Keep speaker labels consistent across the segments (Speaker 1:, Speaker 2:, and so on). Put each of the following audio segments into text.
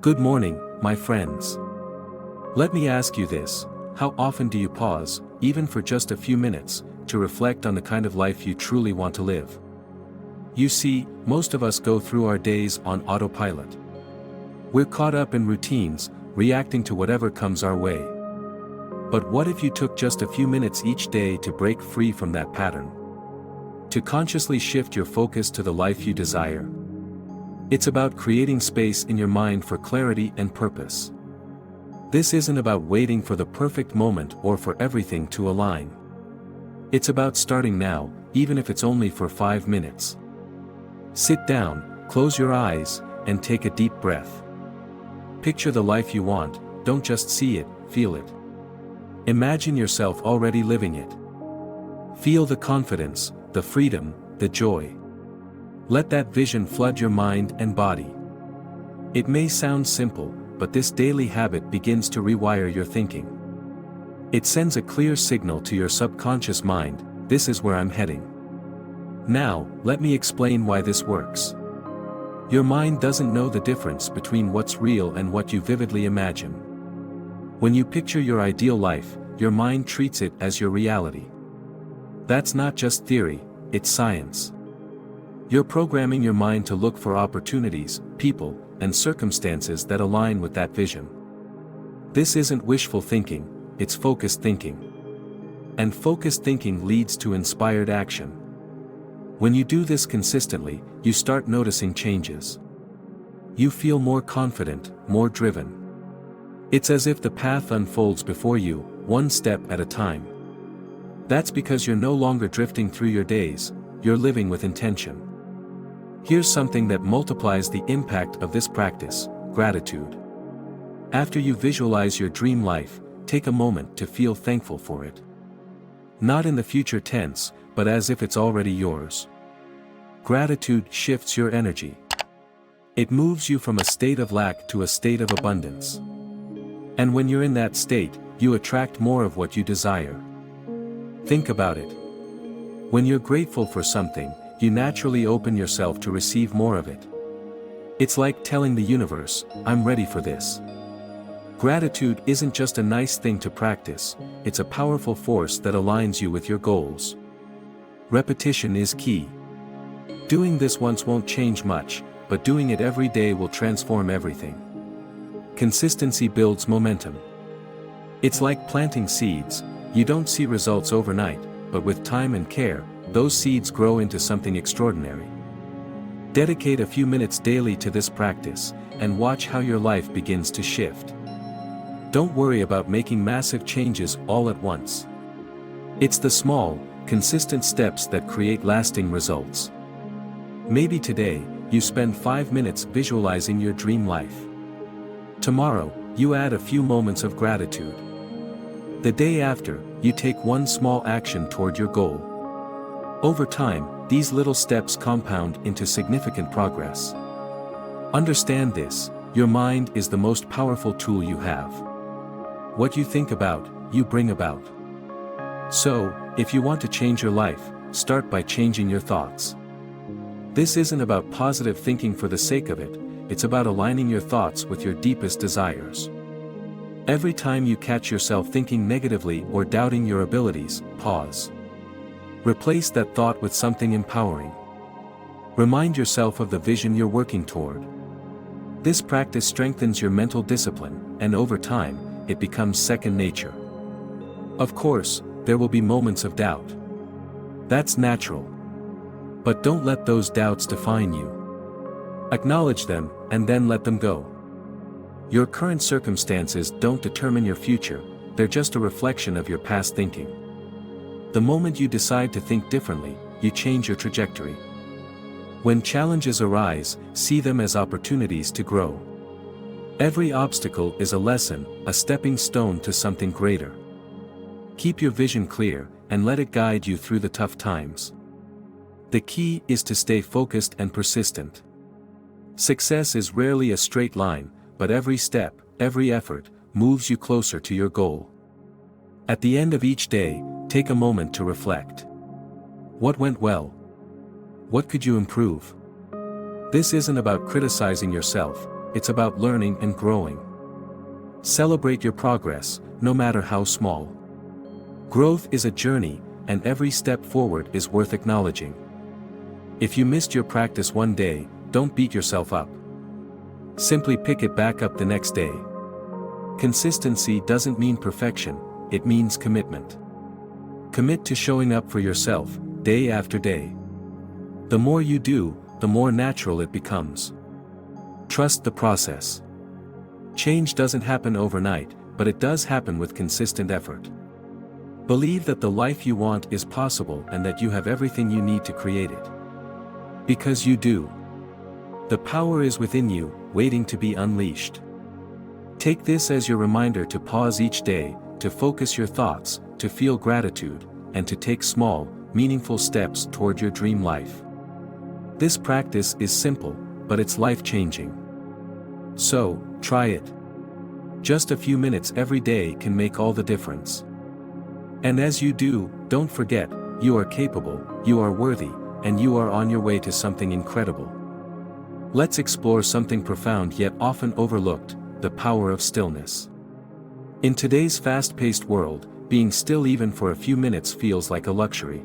Speaker 1: Good morning, my friends. Let me ask you this: how often do you pause, even for just a few minutes, to reflect on the kind of life you truly want to live? You see, most of us go through our days on autopilot. We're caught up in routines, reacting to whatever comes our way. But what if you took just a few minutes each day to break free from that pattern? To consciously shift your focus to the life you desire? It's about creating space in your mind for clarity and purpose. This isn't about waiting for the perfect moment or for everything to align. It's about starting now, even if it's only for 5 minutes. Sit down, close your eyes, and take a deep breath. Picture the life you want, don't just see it, feel it. Imagine yourself already living it. Feel the confidence, the freedom, the joy. Let that vision flood your mind and body. It may sound simple, but this daily habit begins to rewire your thinking. It sends a clear signal to your subconscious mind: this is where I'm heading. Now, let me explain why this works. Your mind doesn't know the difference between what's real and what you vividly imagine. When you picture your ideal life, your mind treats it as your reality. That's not just theory, it's science. You're programming your mind to look for opportunities, people, and circumstances that align with that vision. This isn't wishful thinking, it's focused thinking. And focused thinking leads to inspired action. When you do this consistently, you start noticing changes. You feel more confident, more driven. It's as if the path unfolds before you, one step at a time. That's because you're no longer drifting through your days, you're living with intention. Here's something that multiplies the impact of this practice: gratitude. After you visualize your dream life, take a moment to feel thankful for it. Not in the future tense, but as if it's already yours. Gratitude shifts your energy. It moves you from a state of lack to a state of abundance. And when you're in that state, you attract more of what you desire. Think about it. When you're grateful for something, you naturally open yourself to receive more of it. It's like telling the universe, I'm ready for this. Gratitude isn't just a nice thing to practice, it's a powerful force that aligns you with your goals. Repetition is key. Doing this once won't change much, but doing it every day will transform everything. Consistency builds momentum. It's like planting seeds. You don't see results overnight, but with time and care, those seeds grow into something extraordinary. Dedicate a few minutes daily to this practice, and watch how your life begins to shift. Don't worry about making massive changes all at once. It's the small, consistent steps that create lasting results. Maybe today, you spend 5 minutes visualizing your dream life. Tomorrow, you add a few moments of gratitude. The day after, you take one small action toward your goal. Over time, these little steps compound into significant progress. Understand this: your mind is the most powerful tool you have. What you think about, you bring about. So, if you want to change your life, start by changing your thoughts. This isn't about positive thinking for the sake of it, it's about aligning your thoughts with your deepest desires. Every time you catch yourself thinking negatively or doubting your abilities, pause. Replace that thought with something empowering. Remind yourself of the vision you're working toward. This practice strengthens your mental discipline, and over time, it becomes second nature. Of course, there will be moments of doubt. That's natural. But don't let those doubts define you. Acknowledge them, and then let them go. Your current circumstances don't determine your future, they're just a reflection of your past thinking. The moment you decide to think differently, you change your trajectory. When challenges arise, see them as opportunities to grow. Every obstacle is a lesson, a stepping stone to something greater. Keep your vision clear, and let it guide you through the tough times. The key is to stay focused and persistent. Success is rarely a straight line, but every step, every effort, moves you closer to your goal. At the end of each day, take a moment to reflect. What went well? What could you improve? This isn't about criticizing yourself, it's about learning and growing. Celebrate your progress, no matter how small. Growth is a journey, and every step forward is worth acknowledging. If you missed your practice one day, don't beat yourself up. Simply pick it back up the next day. Consistency doesn't mean perfection, it means commitment. Commit to showing up for yourself, day after day. The more you do, the more natural it becomes. Trust the process. Change doesn't happen overnight, but it does happen with consistent effort. Believe that the life you want is possible and that you have everything you need to create it. Because you do. The power is within you, waiting to be unleashed. Take this as your reminder to pause each day, to focus your thoughts, to feel gratitude, and to take small, meaningful steps toward your dream life. This practice is simple, but it's life-changing. So, try it. Just a few minutes every day can make all the difference. And as you do, don't forget, you are capable, you are worthy, and you are on your way to something incredible. Let's explore something profound yet often overlooked, the power of stillness. In today's fast-paced world, being still even for a few minutes feels like a luxury.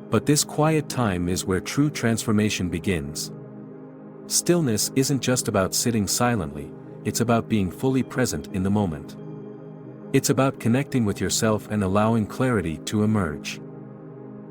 Speaker 1: But this quiet time is where true transformation begins. Stillness isn't just about sitting silently, it's about being fully present in the moment. It's about connecting with yourself and allowing clarity to emerge.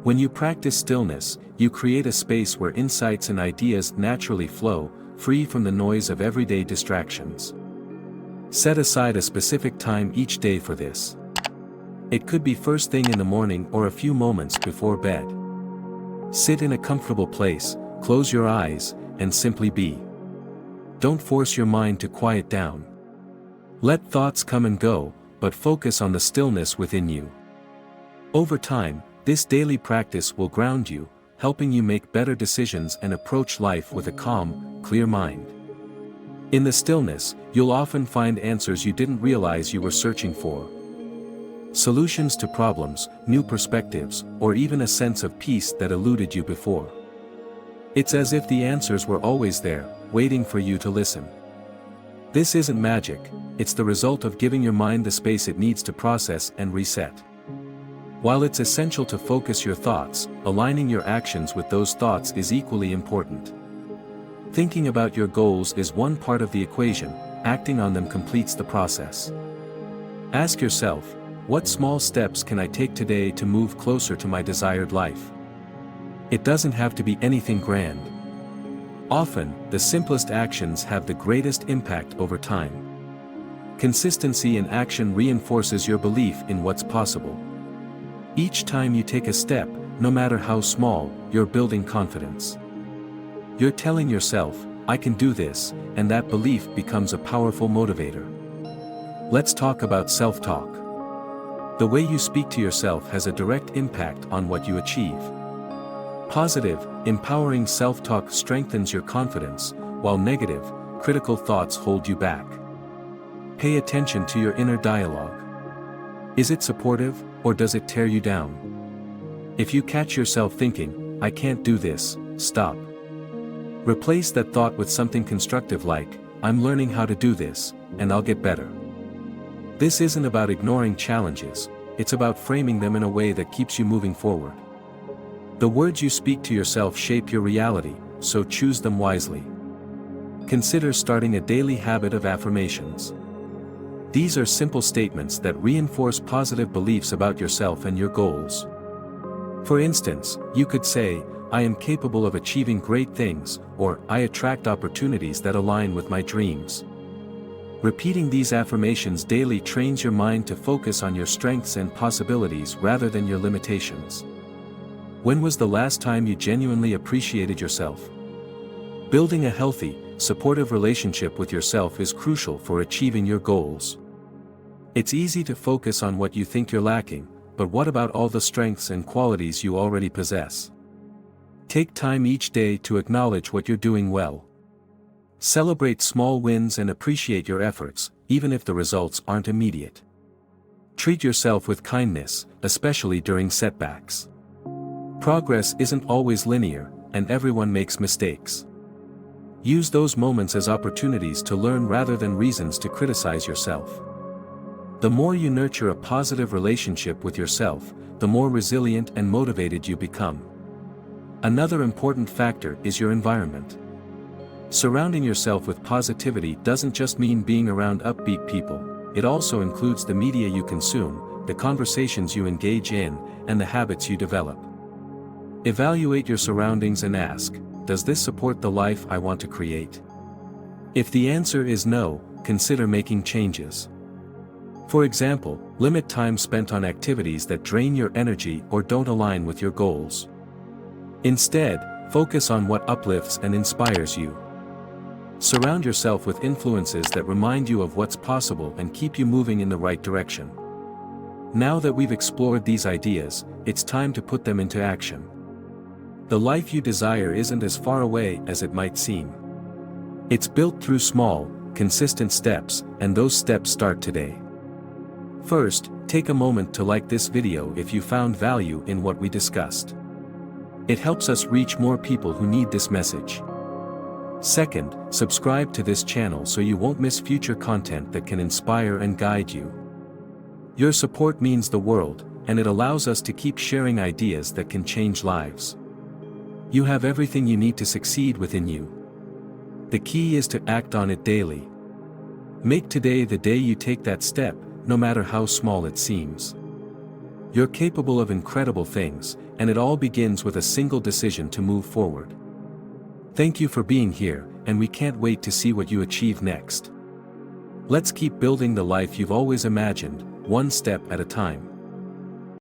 Speaker 1: When you practice stillness, you create a space where insights and ideas naturally flow, free from the noise of everyday distractions. Set aside a specific time each day for this. It could be first thing in the morning or a few moments before bed. Sit in a comfortable place, close your eyes, and simply be. Don't force your mind to quiet down. Let thoughts come and go, but focus on the stillness within you. Over time, this daily practice will ground you, helping you make better decisions and approach life with a calm, clear mind. In the stillness, you'll often find answers you didn't realize you were searching for. Solutions to problems, new perspectives, or even a sense of peace that eluded you before. It's as if the answers were always there, waiting for you to listen. This isn't magic, it's the result of giving your mind the space it needs to process and reset. While it's essential to focus your thoughts, aligning your actions with those thoughts is equally important. Thinking about your goals is one part of the equation, acting on them completes the process. Ask yourself, what small steps can I take today to move closer to my desired life? It doesn't have to be anything grand. Often, the simplest actions have the greatest impact over time. Consistency in action reinforces your belief in what's possible. Each time you take a step, no matter how small, you're building confidence. You're telling yourself, I can do this, and that belief becomes a powerful motivator. Let's talk about self-talk. The way you speak to yourself has a direct impact on what you achieve. Positive, empowering self-talk strengthens your confidence, while negative, critical thoughts hold you back. Pay attention to your inner dialogue. Is it supportive, or does it tear you down? If you catch yourself thinking, I can't do this, stop. Replace that thought with something constructive like, I'm learning how to do this, and I'll get better. This isn't about ignoring challenges, it's about framing them in a way that keeps you moving forward. The words you speak to yourself shape your reality, so choose them wisely. Consider starting a daily habit of affirmations. These are simple statements that reinforce positive beliefs about yourself and your goals. For instance, you could say, I am capable of achieving great things, or I attract opportunities that align with my dreams. Repeating these affirmations daily trains your mind to focus on your strengths and possibilities rather than your limitations. When was the last time you genuinely appreciated yourself? Building a healthy, supportive relationship with yourself is crucial for achieving your goals. It's easy to focus on what you think you're lacking, but what about all the strengths and qualities you already possess? Take time each day to acknowledge what you're doing well. Celebrate small wins and appreciate your efforts, even if the results aren't immediate. Treat yourself with kindness, especially during setbacks. Progress isn't always linear, and everyone makes mistakes. Use those moments as opportunities to learn rather than reasons to criticize yourself. The more you nurture a positive relationship with yourself, the more resilient and motivated you become. Another important factor is your environment. Surrounding yourself with positivity doesn't just mean being around upbeat people, it also includes the media you consume, the conversations you engage in, and the habits you develop. Evaluate your surroundings and ask, does this support the life I want to create? If the answer is no, consider making changes. For example, limit time spent on activities that drain your energy or don't align with your goals. Instead, focus on what uplifts and inspires you. Surround yourself with influences that remind you of what's possible and keep you moving in the right direction. Now that we've explored these ideas, it's time to put them into action. The life you desire isn't as far away as it might seem. It's built through small, consistent steps, and those steps start today. First, take a moment to like this video if you found value in what we discussed. It helps us reach more people who need this message. Second, subscribe to this channel so you won't miss future content that can inspire and guide you. Your support means the world, and it allows us to keep sharing ideas that can change lives. You have everything you need to succeed within you. The key is to act on it daily. Make today the day you take that step, no matter how small it seems. You're capable of incredible things, and it all begins with a single decision to move forward. Thank you for being here, and we can't wait to see what you achieve next. Let's keep building the life you've always imagined, one step at a time.